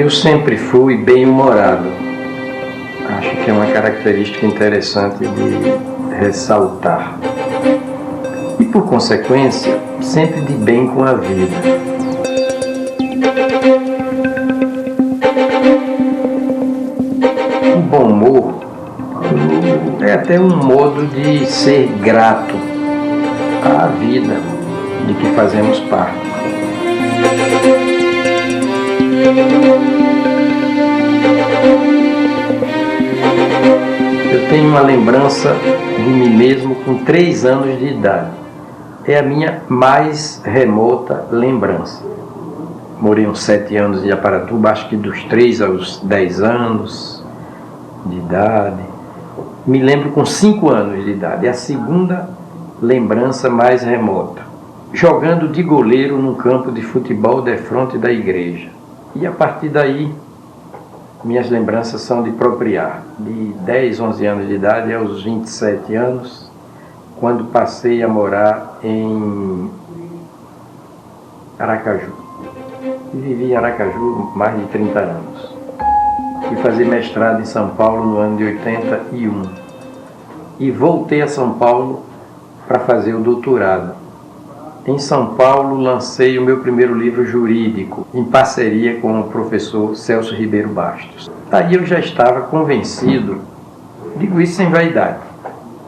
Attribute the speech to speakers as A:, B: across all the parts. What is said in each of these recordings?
A: Eu sempre fui bem-humorado. Acho que é uma característica interessante de ressaltar. E, por consequência, sempre de bem com a vida. O bom humor é até um modo de ser grato à vida de que fazemos parte. Eu tenho uma lembrança de mim mesmo com 3 anos de idade. É a minha mais remota lembrança. Morei uns 7 anos em Aparatuba, acho que dos 3 aos 10 anos de idade. Me lembro com 5 anos de idade. É a segunda lembrança mais remota. Jogando de goleiro num campo de futebol defronte da igreja. E a partir daí, minhas lembranças são de propriar. De 10, 11 anos de idade aos 27 anos, quando passei a morar em Aracaju. E vivi em Aracaju mais de 30 anos. Fui fazer mestrado em São Paulo no ano de 81. E voltei a São Paulo para fazer o doutorado. Em São Paulo, lancei o meu primeiro livro jurídico, em parceria com o professor Celso Ribeiro Bastos. Aí eu já estava convencido, digo isso sem vaidade,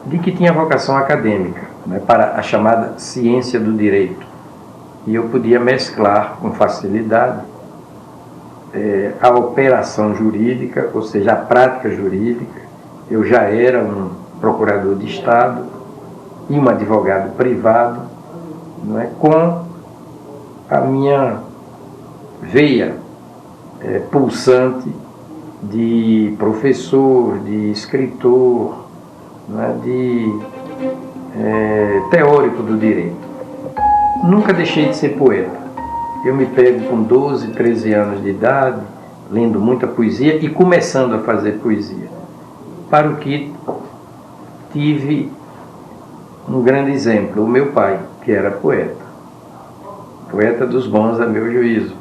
A: de que tinha vocação acadêmica, né, para a chamada ciência do direito. E eu podia mesclar com facilidade a operação jurídica, ou seja, a prática jurídica. Eu já era um procurador de Estado e um advogado privado, não é, com a minha veia pulsante de professor, de escritor, não é, de teórico do direito. Nunca deixei de ser poeta. Eu me pego com 12, 13 anos de idade, lendo muita poesia e começando a fazer poesia. Para o que tive um grande exemplo, o meu pai, que era poeta. Poeta dos bons a meu juízo.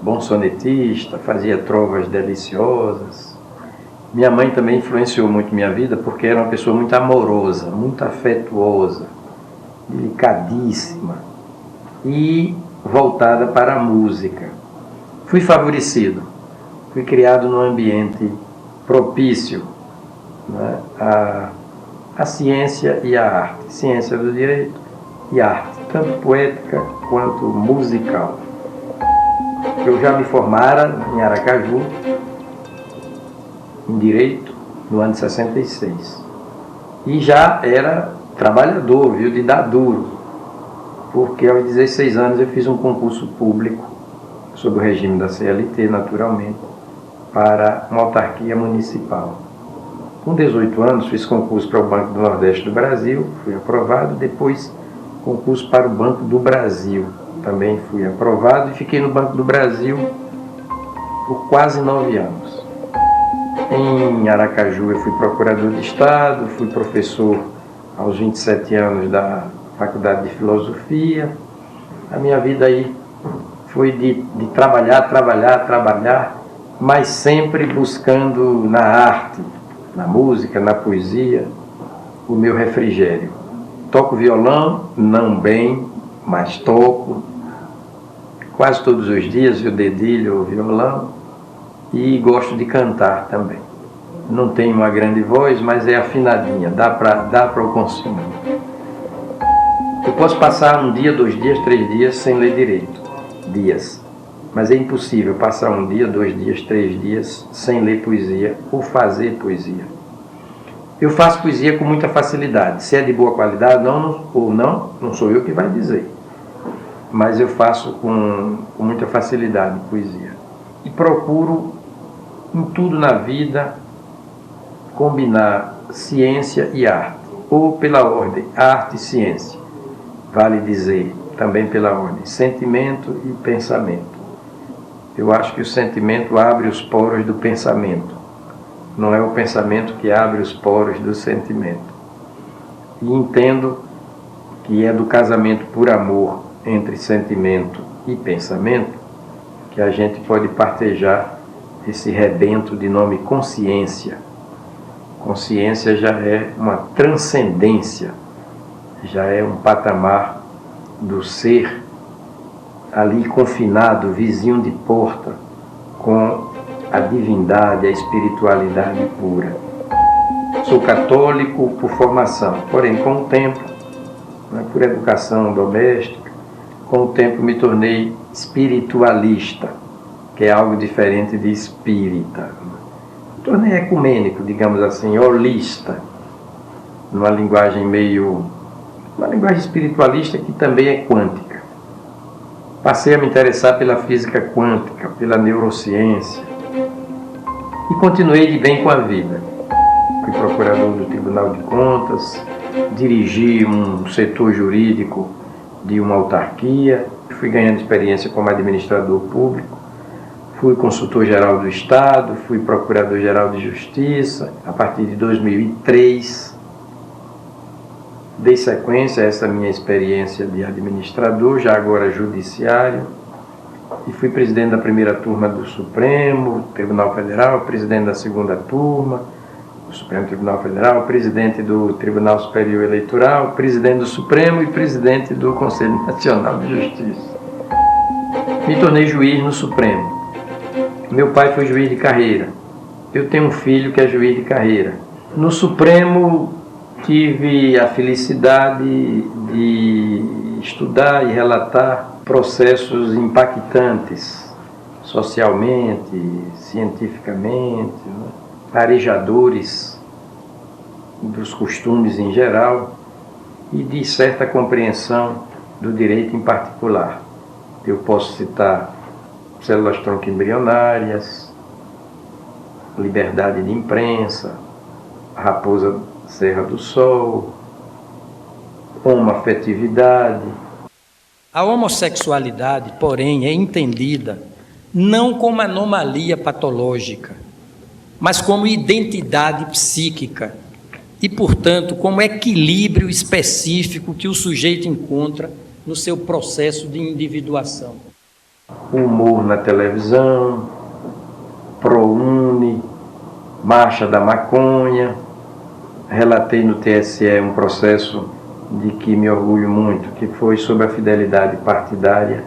A: Bom sonetista, fazia trovas deliciosas. Minha mãe também influenciou muito minha vida, porque era uma pessoa muito amorosa, muito afetuosa, delicadíssima e voltada para a música. Fui favorecido, fui criado num ambiente propício, né, a ciência e a arte, ciência do direito e arte, tanto poética quanto musical. Eu já me formara em Aracaju, em Direito, no ano de 66. E já era trabalhador, viu, de dar duro, porque aos 16 anos eu fiz um concurso público, sob o regime da CLT, naturalmente, para uma autarquia municipal. Com 18 anos, fiz concurso para o Banco do Nordeste do Brasil, fui aprovado. Depois, concurso para o Banco do Brasil, também fui aprovado. E fiquei no Banco do Brasil por quase 9 anos. Em Aracaju, eu fui procurador de Estado, fui professor aos 27 anos da Faculdade de Filosofia. A minha vida aí foi de trabalhar, mas sempre buscando na arte, na música, na poesia, o meu refrigério. Toco violão, não bem, mas toco. Quase todos os dias eu dedilho o violão e gosto de cantar também. Não tenho uma grande voz, mas é afinadinha, dá para eu consumir. Eu posso passar 1 dia, 2 dias, 3 dias sem ler direito. Dias. Mas é impossível passar 1 dia, 2 dias, 3 dias sem ler poesia ou fazer poesia. Eu faço poesia com muita facilidade. Se é de boa qualidade ou não sou eu que vai dizer. Mas eu faço com muita facilidade poesia. E procuro, em tudo na vida, combinar ciência e arte. Ou pela ordem, arte e ciência. Vale dizer, também pela ordem, sentimento e pensamento. Eu acho que o sentimento abre os poros do pensamento. Não é o pensamento que abre os poros do sentimento. E entendo que é do casamento por amor entre sentimento e pensamento que a gente pode partejar esse rebento de nome consciência. Consciência já é uma transcendência, já é um patamar do ser ali confinado, vizinho de porta, com a divindade, a espiritualidade pura. Sou católico por formação, porém com o tempo, por educação doméstica, com o tempo me tornei espiritualista, que é algo diferente de espírita. Me tornei ecumênico, digamos assim, holista, numa linguagem uma linguagem espiritualista que também é quântica. Passei a me interessar pela física quântica, pela neurociência, e continuei de bem com a vida. Fui procurador do Tribunal de Contas, dirigi um setor jurídico de uma autarquia, fui ganhando experiência como administrador público, fui consultor-geral do Estado, fui procurador-geral de Justiça. A partir de 2003, dei sequência a essa minha experiência de administrador, já agora judiciário, e fui presidente da primeira turma do Supremo Tribunal Federal, presidente da segunda turma do Supremo Tribunal Federal, presidente do Tribunal Superior Eleitoral, presidente do Supremo e presidente do Conselho Nacional de Justiça. Me tornei juiz no Supremo. Meu pai foi juiz de carreira. Eu tenho um filho que é juiz de carreira. No Supremo tive a felicidade de estudar e relatar processos impactantes, socialmente, cientificamente, arejadores dos costumes em geral e de certa compreensão do direito em particular. Eu posso citar células-tronco embrionárias, liberdade de imprensa, Raposa Serra do Sol, homoafetividade.
B: A homossexualidade, porém, é entendida não como anomalia patológica, mas como identidade psíquica e, portanto, como equilíbrio específico que o sujeito encontra no seu processo de individuação.
A: Humor na televisão, ProUni, Marcha da Maconha. Relatei no TSE um processo de que me orgulho muito, que foi sobre a fidelidade partidária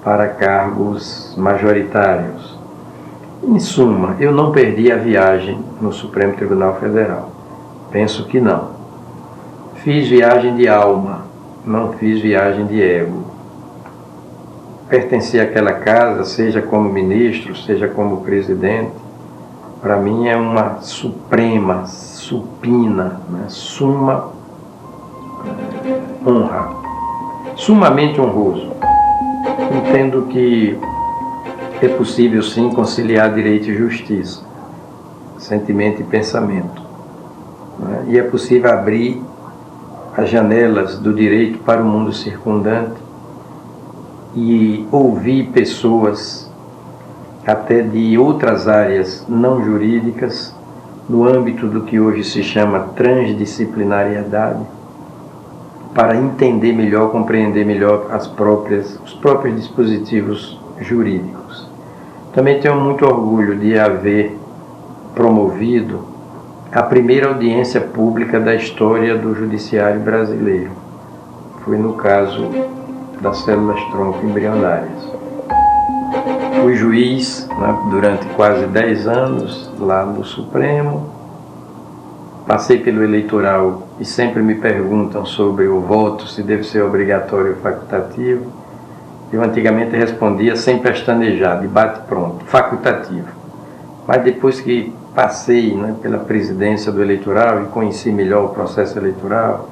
A: para cargos majoritários. Em suma, eu não perdi a viagem no Supremo Tribunal Federal. Penso que não. Fiz viagem de alma, não fiz viagem de ego. Pertenci àquela casa, seja como ministro, seja como presidente, para mim é uma suprema, supina, suma honra, sumamente honroso. Entendo que é possível sim conciliar direito e justiça, sentimento e pensamento, e é possível abrir as janelas do direito para o mundo circundante e ouvir pessoas até de outras áreas não jurídicas no âmbito do que hoje se chama transdisciplinariedade, para entender melhor, compreender melhor os próprios dispositivos jurídicos. Também tenho muito orgulho de haver promovido a primeira audiência pública da história do judiciário brasileiro. Foi no caso das células-tronco embrionárias. Fui juiz durante quase 10 anos lá no Supremo. Passei pelo eleitoral e sempre me perguntam sobre o voto, se deve ser obrigatório ou facultativo. Eu antigamente respondia sem pestanejar, de bate-pronto, facultativo. Mas depois que passei pela presidência do eleitoral e conheci melhor o processo eleitoral,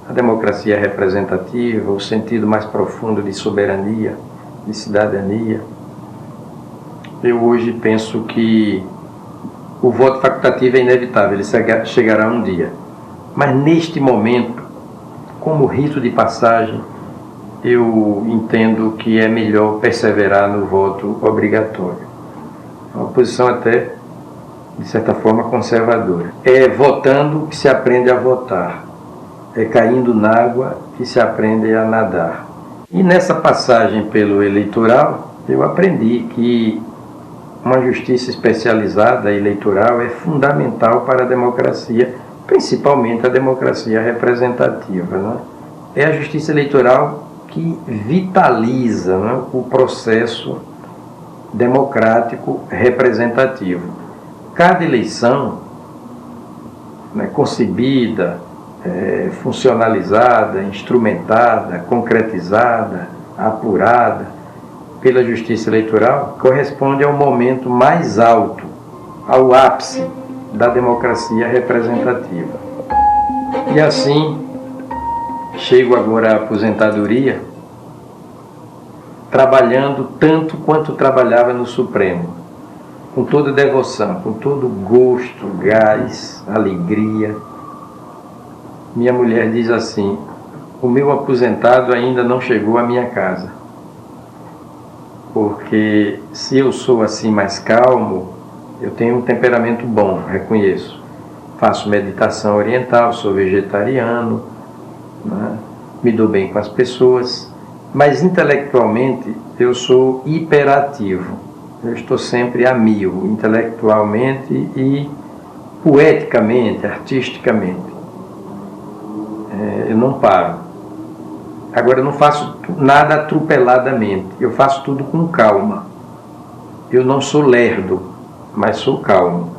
A: a democracia representativa, o sentido mais profundo de soberania, de cidadania, eu hoje penso que o voto facultativo é inevitável, ele chegará um dia. Mas neste momento, como rito de passagem, eu entendo que é melhor perseverar no voto obrigatório. É uma posição até, de certa forma, conservadora. É votando que se aprende a votar. É caindo na água que se aprende a nadar. E nessa passagem pelo eleitoral, eu aprendi que uma justiça especializada eleitoral é fundamental para a democracia, principalmente a democracia representativa, né? É a justiça eleitoral que vitaliza, né, o processo democrático representativo. Cada eleição, né, concebida, funcionalizada, instrumentada, concretizada, apurada pela justiça eleitoral, corresponde ao momento mais alto, ao ápice da democracia representativa. E assim, chego agora à aposentadoria, trabalhando tanto quanto trabalhava no Supremo, com toda devoção, com todo gosto, gás, alegria. Minha mulher diz assim: o meu aposentado ainda não chegou à minha casa, porque se eu sou assim mais calmo, eu tenho um temperamento bom, reconheço. Faço meditação oriental, sou vegetariano, né? Me dou bem com as pessoas, mas intelectualmente eu sou hiperativo. Eu estou sempre a mil, intelectualmente e poeticamente, artisticamente. Eu não paro. Agora, eu não faço nada atropeladamente, eu faço tudo com calma. Eu não sou lerdo, mas sou calmo.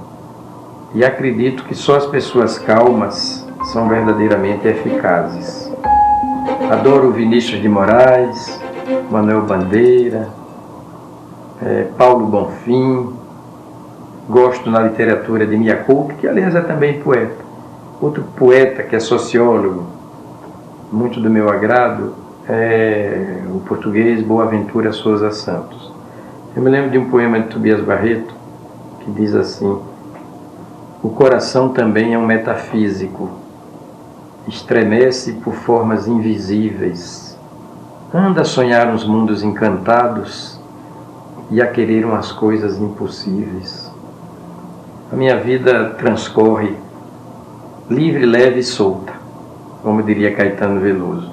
A: E acredito que só as pessoas calmas são verdadeiramente eficazes. Adoro Vinícius de Moraes, Manuel Bandeira, Paulo Bonfim. Gosto na literatura de Mia Couto, que aliás é também poeta. Outro poeta que é sociólogo, muito do meu agrado, é o português Boaventura Sousa Santos. Eu me lembro de um poema de Tobias Barreto que diz assim: o coração também é um metafísico, estremece por formas invisíveis, anda a sonhar uns mundos encantados e a querer umas coisas impossíveis. A minha vida transcorre livre, leve e solta, como diria Caetano Veloso.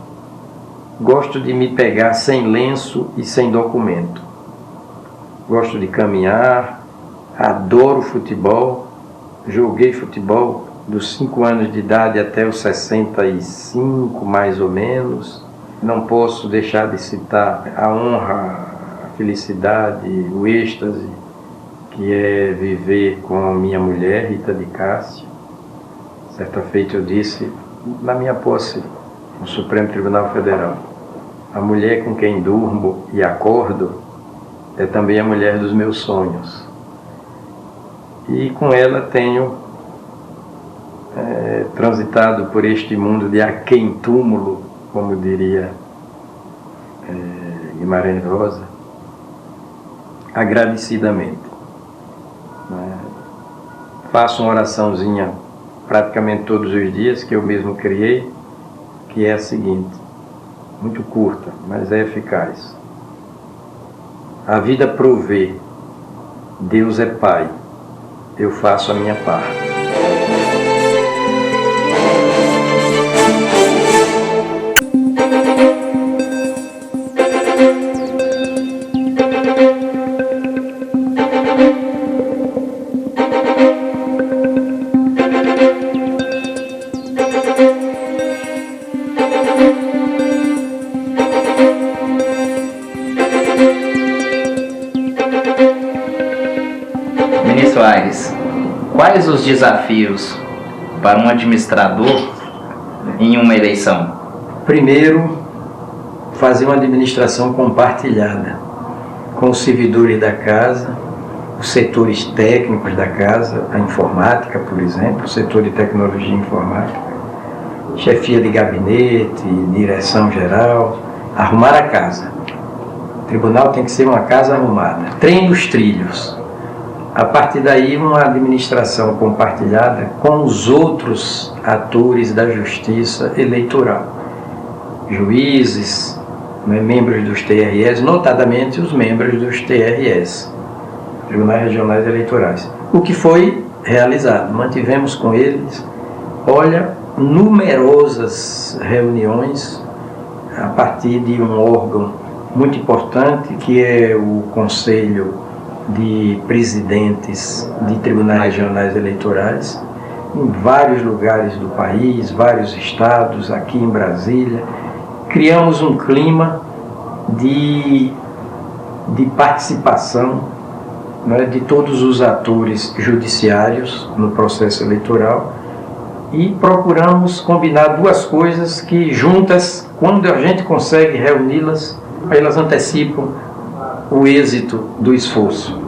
A: Gosto de me pegar sem lenço e sem documento. Gosto de caminhar, adoro futebol, joguei futebol dos 5 anos de idade até os 65, mais ou menos. Não posso deixar de citar a honra, a felicidade, o êxtase que é viver com a minha mulher, Rita de Cássia. Certa feita eu disse, na minha posse no Supremo Tribunal Federal: a mulher com quem durmo e acordo é também a mulher dos meus sonhos. E com ela tenho transitado por este mundo de aquém-túmulo, como diria Guimarães Rosa, agradecidamente. Faço uma oraçãozinha praticamente todos os dias, que eu mesmo criei, que é a seguinte, muito curta, mas é eficaz: a vida provê, Deus é Pai, eu faço a minha parte.
C: Ministro Aires, quais os desafios para um administrador em uma eleição?
A: Primeiro, fazer uma administração compartilhada com os servidores da casa, os setores técnicos da casa, a informática, por exemplo, o setor de tecnologia informática, chefia de gabinete, direção geral, arrumar a casa. O tribunal tem que ser uma casa arrumada. Trem dos trilhos. A partir daí, uma administração compartilhada com os outros atores da justiça eleitoral. Juízes, membros dos TREs, notadamente os membros dos TREs, Tribunais Regionais Eleitorais. O que foi realizado. Mantivemos com eles, numerosas reuniões a partir de um órgão muito importante, que é o Conselho de presidentes de tribunais regionais eleitorais em vários lugares do país, vários estados, aqui em Brasília. Criamos um clima de participação, né, de todos os atores judiciários no processo eleitoral e procuramos combinar duas coisas que juntas, quando a gente consegue reuni-las, elas antecipam o êxito do esforço.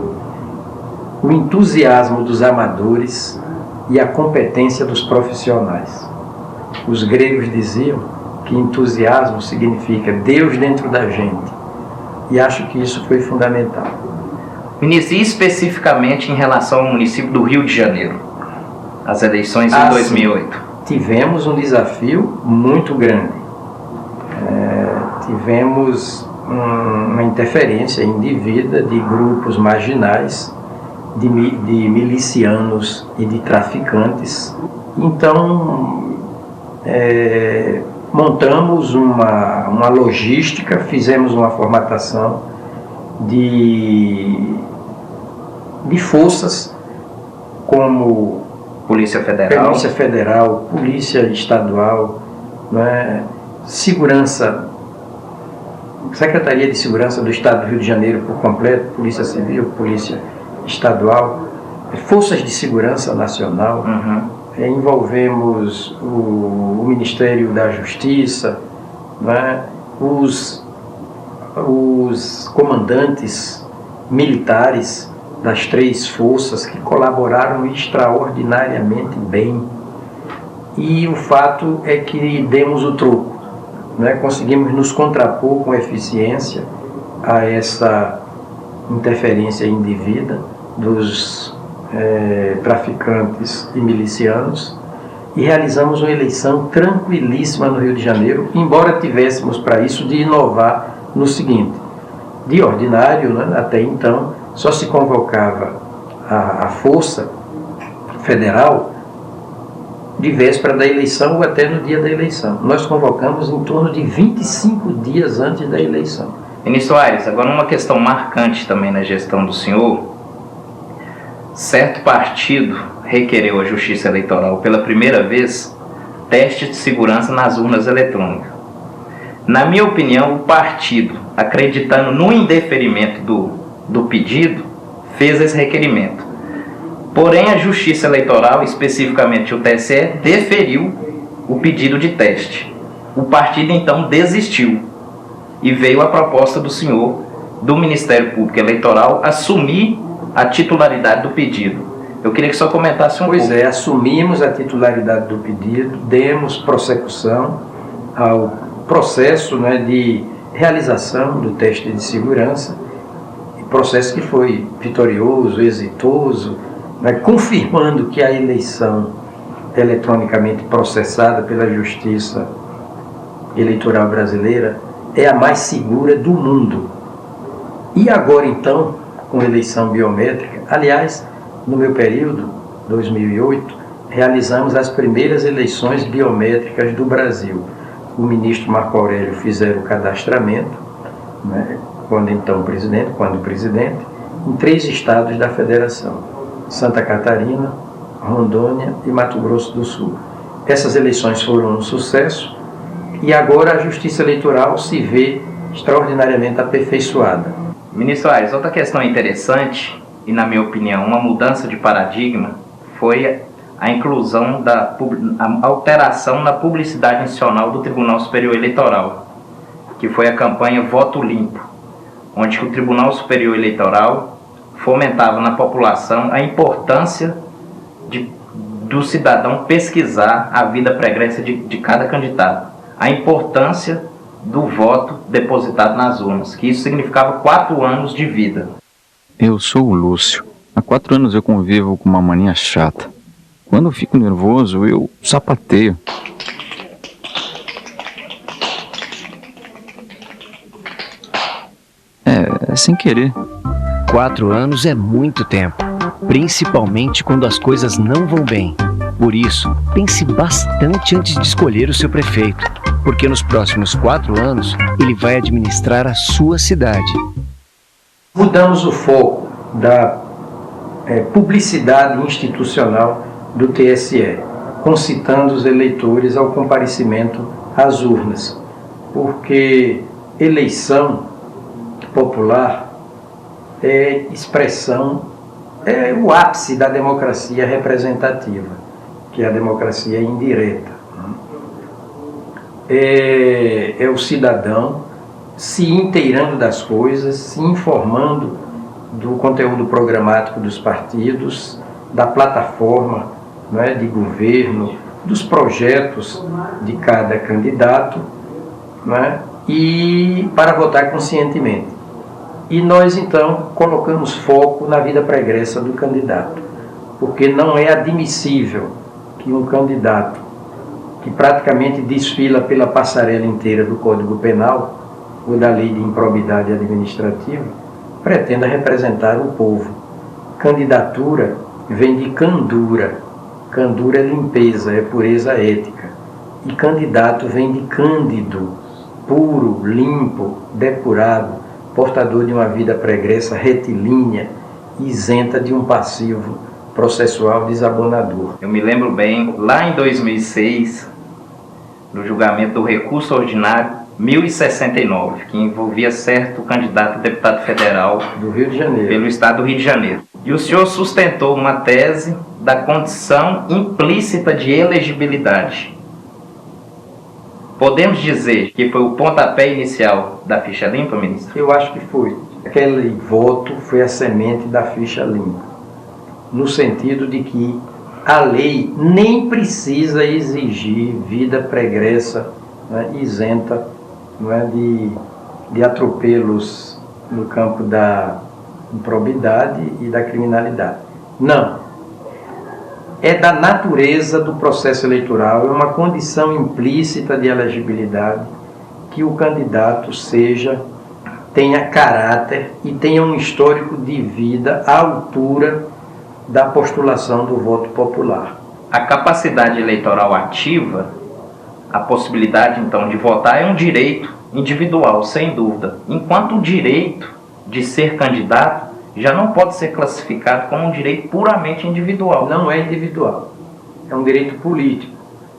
A: O entusiasmo dos amadores e a competência dos profissionais. Os gregos diziam que entusiasmo significa Deus dentro da gente. E acho que isso foi fundamental.
C: Ministro, e especificamente em relação ao município do Rio de Janeiro, as eleições de 2008?
A: Tivemos um desafio muito grande. Tivemos uma interferência indevida de grupos marginais, de milicianos e de traficantes. Então, montamos uma logística, fizemos uma formatação de forças como
C: Polícia Federal,
A: Polícia Estadual, né, Segurança, Secretaria de Segurança do Estado do Rio de Janeiro por completo, Polícia Civil, Polícia Estadual, Forças de Segurança Nacional. Envolvemos o Ministério da Justiça, né, os comandantes militares das três forças que colaboraram extraordinariamente bem. E o fato é que demos o troco, né? Conseguimos nos contrapor com eficiência a essa interferência indevida dos traficantes e milicianos e realizamos uma eleição tranquilíssima no Rio de Janeiro, embora tivéssemos para isso de inovar no seguinte: de ordinário, né, até então, só se convocava a Força Federal de véspera da eleição ou até no dia da eleição. Nós convocamos em torno de 25 dias antes da eleição.
C: Ministro Aires, agora uma questão marcante também na gestão do senhor. Certo partido requereu à Justiça Eleitoral pela primeira vez testes de segurança nas urnas eletrônicas. Na minha opinião, o partido, acreditando no indeferimento do pedido, fez esse requerimento. Porém, a Justiça Eleitoral, especificamente o TSE, deferiu o pedido de teste. O partido, então, desistiu. E veio a proposta do senhor, do Ministério Público Eleitoral, assumir a titularidade do pedido. Eu queria que o senhor comentasse um pouco.
A: Pois é, assumimos a titularidade do pedido, demos prossecução ao processo, né, de realização do teste de segurança, processo que foi vitorioso, exitoso, né, confirmando que a eleição eletronicamente processada pela Justiça Eleitoral Brasileira é a mais segura do mundo. E agora, então, com eleição biométrica, aliás, no meu período, 2008, realizamos as primeiras eleições biométricas do Brasil. O ministro Marco Aurélio fizeram o cadastramento, né, quando presidente, em 3 estados da federação: Santa Catarina, Rondônia e Mato Grosso do Sul. Essas eleições foram um sucesso e agora a Justiça Eleitoral se vê extraordinariamente aperfeiçoada.
C: Ministro Aires, outra questão interessante, e na minha opinião uma mudança de paradigma, foi a inclusão a alteração na publicidade institucional do Tribunal Superior Eleitoral, que foi a campanha Voto Limpo, onde o Tribunal Superior Eleitoral fomentava na população a importância do cidadão pesquisar a vida pregressa de cada candidato, a importância do voto depositado nas urnas, que isso significava 4 anos de vida.
D: Eu sou o Lúcio. Há 4 anos eu convivo com uma mania chata. Quando eu fico nervoso, eu sapateio. É sem querer.
E: 4 anos é muito tempo, principalmente quando as coisas não vão bem. Por isso, pense bastante antes de escolher o seu prefeito, porque nos próximos 4 anos ele vai administrar a sua cidade.
A: Mudamos o foco da publicidade institucional do TSE, concitando os eleitores ao comparecimento às urnas, porque eleição popular é expressão, é o ápice da democracia representativa, que é a democracia indireta. É o cidadão se inteirando das coisas, se informando do conteúdo programático dos partidos, da plataforma, não é, de governo, dos projetos de cada candidato, não é, e para votar conscientemente. E nós, então, colocamos foco na vida pregressa do candidato, porque não é admissível que um candidato que praticamente desfila pela passarela inteira do Código Penal ou da Lei de Improbidade Administrativa pretenda representar o povo. Candidatura vem de candura. Candura é limpeza, é pureza ética. E candidato vem de cândido, puro, limpo, depurado, portador de uma vida pregressa retilínea, isenta de um passivo processual desabonador.
C: Eu me lembro bem, lá em 2006, no julgamento do recurso ordinário 1069, que envolvia certo candidato a deputado federal
A: do Rio de Janeiro,
C: pelo estado do Rio de Janeiro. E o senhor sustentou uma tese da condição implícita de elegibilidade. Podemos dizer que foi o pontapé inicial da ficha limpa, ministro?
A: Eu acho que foi. Aquele voto foi a semente da ficha limpa, no sentido de que a lei nem precisa exigir vida pregressa, né, isenta, não é, de atropelos no campo da improbidade e da criminalidade. Não. É da natureza do processo eleitoral, é uma condição implícita de elegibilidade que o candidato tenha caráter e tenha um histórico de vida à altura da postulação do voto popular.
C: A capacidade eleitoral ativa, a possibilidade então de votar, é um direito individual, sem dúvida, enquanto o direito de ser candidato já não pode ser classificado como um direito puramente individual.
A: Não é individual, é um direito político.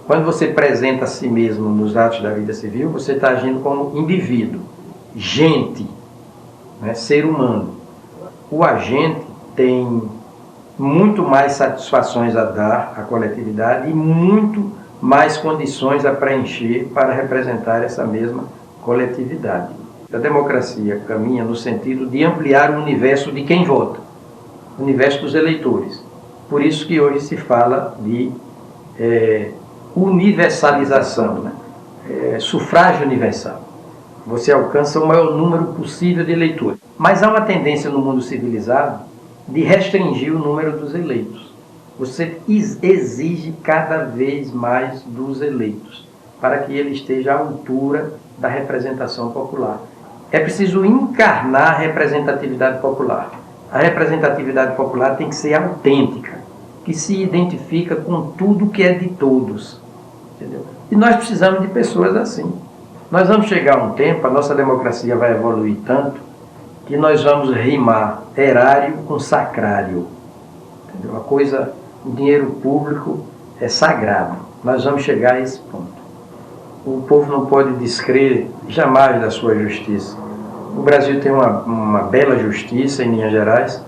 A: Quando você apresenta a si mesmo nos atos da vida civil, você está agindo como indivíduo, gente, né, ser humano. O agente tem muito mais satisfações a dar à coletividade e muito mais condições a preencher para representar essa mesma coletividade. A democracia caminha no sentido de ampliar o universo de quem vota, o universo dos eleitores. Por isso que hoje se fala de universalização, né? Sufrágio universal. Você alcança o maior número possível de eleitores. Mas há uma tendência no mundo civilizado de restringir o número dos eleitos. Você exige cada vez mais dos eleitos, para que ele esteja à altura da representação popular. É preciso encarnar a representatividade popular. A representatividade popular tem que ser autêntica, que se identifica com tudo que é de todos. Entendeu? E nós precisamos de pessoas assim. Nós vamos chegar a um tempo, a nossa democracia vai evoluir tanto, que nós vamos rimar erário com sacrário. Entendeu? A coisa, o dinheiro público é sagrado. Nós vamos chegar a esse ponto. O povo não pode descrer jamais da sua justiça. O Brasil tem uma bela justiça, em linhas gerais,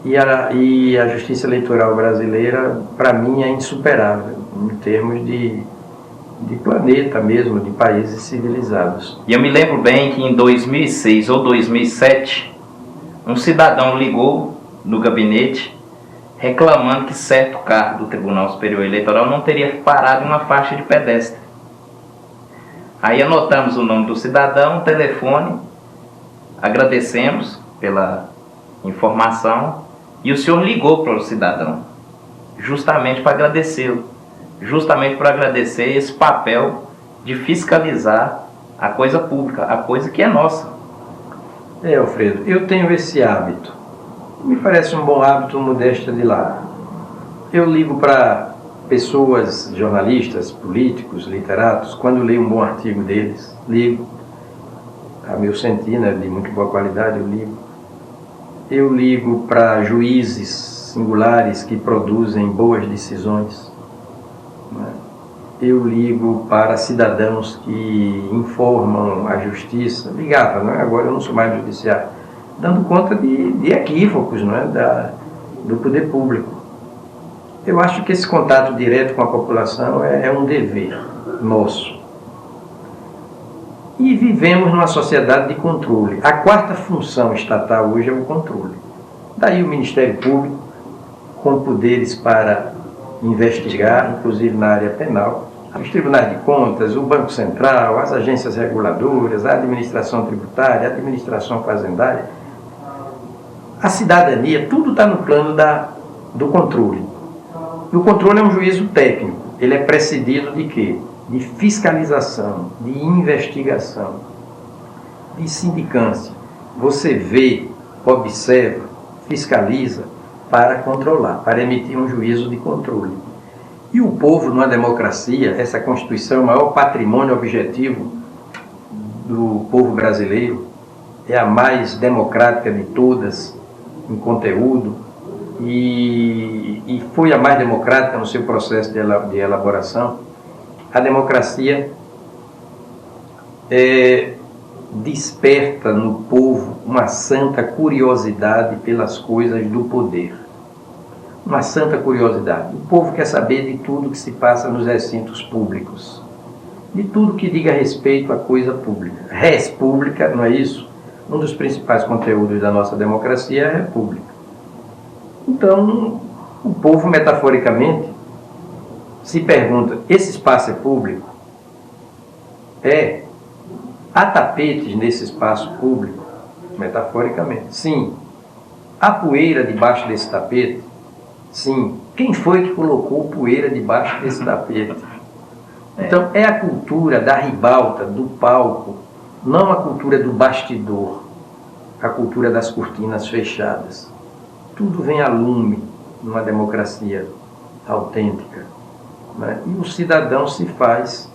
A: e a justiça eleitoral brasileira, para mim, é insuperável, em termos de planeta mesmo, de países civilizados.
C: E eu me lembro bem que em 2006 ou 2007, um cidadão ligou no gabinete reclamando que certo carro do Tribunal Superior Eleitoral não teria parado em uma faixa de pedestre. Aí anotamos o nome do cidadão, o telefone, agradecemos pela informação e o senhor ligou para o cidadão, justamente para agradecê-lo, justamente para agradecer esse papel de fiscalizar a coisa pública, a coisa que é nossa.
A: Alfredo, eu tenho esse hábito, me parece um bom hábito, modéstia de lado. Eu ligo para pessoas, jornalistas, políticos, literatos, quando leio um bom artigo deles, ligo, a meu sentir, né, de muito boa qualidade, eu ligo. eu ligo para juízes singulares que produzem boas decisões, né? Eu ligo para cidadãos que informam a justiça, ligava, né? Agora eu não sou mais judiciário, dando conta de equívocos, né? Do poder público. Eu acho que esse contato direto com a população é um dever nosso. E vivemos numa sociedade de controle. A quarta função estatal hoje é o controle. Daí o Ministério Público, com poderes para investigar, inclusive na área penal, os tribunais de contas, o Banco Central, as agências reguladoras, a administração tributária, a administração fazendária, a cidadania, tudo está no plano do controle. E o controle é um juízo técnico. Ele é precedido de quê? De fiscalização, de investigação, de sindicância. Você vê, observa, fiscaliza para controlar, para emitir um juízo de controle. E o povo, numa democracia, essa Constituição é o maior patrimônio objetivo do povo brasileiro, é a mais democrática de todas em conteúdo e foi a mais democrática no seu processo de elaboração. A democracia desperta no povo uma santa curiosidade pelas coisas do poder. Uma santa curiosidade. O povo quer saber de tudo que se passa nos recintos públicos, de tudo que diga respeito à coisa pública. Res pública, não é isso? Um dos principais conteúdos da nossa democracia é a república. Então, o povo, metaforicamente, se pergunta, esse espaço é público? Há tapetes nesse espaço público? Metaforicamente, sim. Há poeira debaixo desse tapete? Sim. Quem foi que colocou poeira debaixo desse tapete? Então, é a cultura da ribalta, do palco, não a cultura do bastidor, a cultura das cortinas fechadas. Tudo vem a lume numa democracia autêntica, né? E o cidadão se faz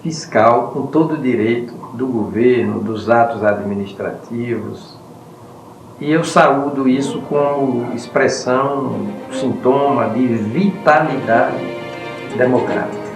A: fiscal com todo o direito do governo, dos atos administrativos. E eu saúdo isso como expressão, sintoma de vitalidade democrática.